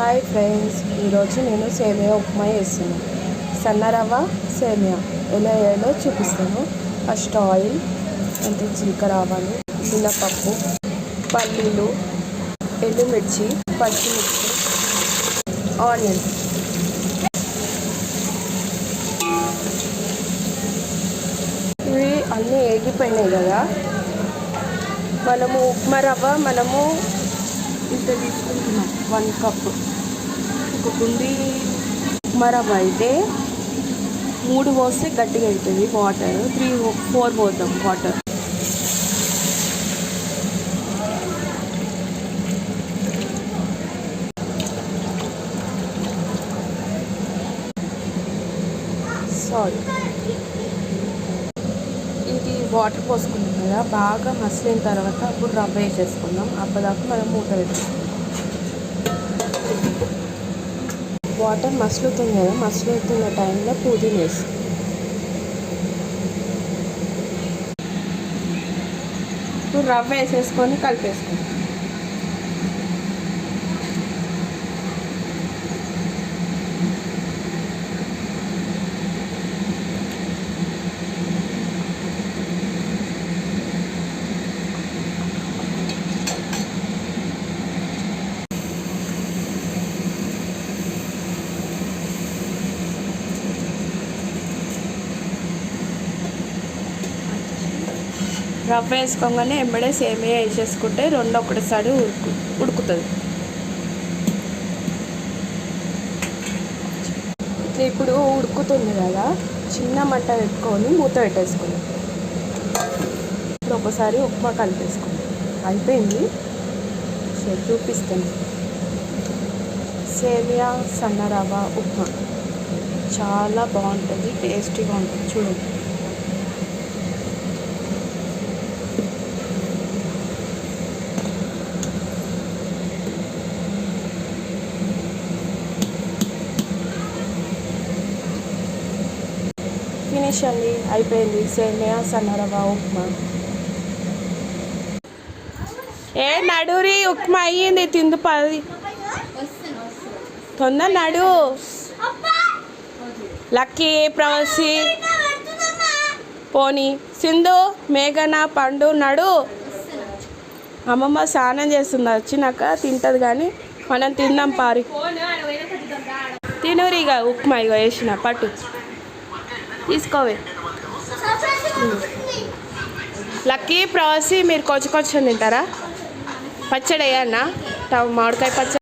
Hi friends, ఈరోజు నేను సేమియా ఉప్మా చేస్తున్నాను. సన్న రవ్వ సేమియా ఎలా వేయాలో చూపిస్తాను. ఫస్ట్ ఆయిల్, అంత జీలకర్ర ఆవాలు, మినపప్పు, పల్లీలు, ఎండుమిర్చి, పచ్చిమిర్చి, ఆనియన్. ఇవి అన్నీ వేగిపోయినాయి కదా. ఉప్మా రవ్వ ఇంత తీసుకుంటున్నాం, 1 కప్పు. ఒక కుండి ఉప్మా రవ్వ అయితే 3 పోస్తే గట్టిగా అవుతుంది. వాటర్ 3-4 పోద్దాం. Water salt. ఇది వాటర్ పోసుకుంటాం కదా, బాగా మసిలిన తర్వాత అప్పుడు రవ్వ వేసేసుకుందాం. అప్పటిదాకా మనం మూత పెట్టేసుకుందాం. వాటర్ మసులుతుంది కదా, మసులుతున్న టైంలో పుదీనా వేసి ఇప్పుడు రవ్వ వేసేసుకొని కలిపేసుకుందాం. రవ్వ వేసుకోగానే ఎంబడే సేమియా వేసేసుకుంటే రెండు ఒకటిసారి ఉడుకుతుంది. ఇట్లా ఇప్పుడు ఉడుకుతుంది కదా, చిన్న మంట పెట్టుకొని మూత పెట్టేసుకుంది. ఇప్పుడు ఒకసారి ఉప్మా కలిపేసుకుంది. అయిపోయింది, చూపిస్తాను. సేమియా సన్న రవ్వ ఉప్మా చాలా బాగుంటుంది, టేస్టీగా ఉంటుంది. చూడండి. ఫినిష్ అండి, అయిపోయింది సేమియా సన్న రవ్వ ఉప్మా. నడురి, ఉప్మా అయ్యింది. తిందు 10 తొందర నడు. లక్కీ, ప్రవసి, పోనీ, సింధు, మేఘన, పండు నడు. అమ్మమ్మ స్నానం చేస్తుంది, వచ్చినాక తింటుంది. కానీ మనం తిందాం పారి. తినురిగా ఉప్మా ఇగో వేసిన పట్టు తీసుకోవే. లక్కీ, ప్రవాసి, మీరు కొంచెం తింటారా? పచ్చడి వేయన్నా, మామిడికాయ పచ్చడి.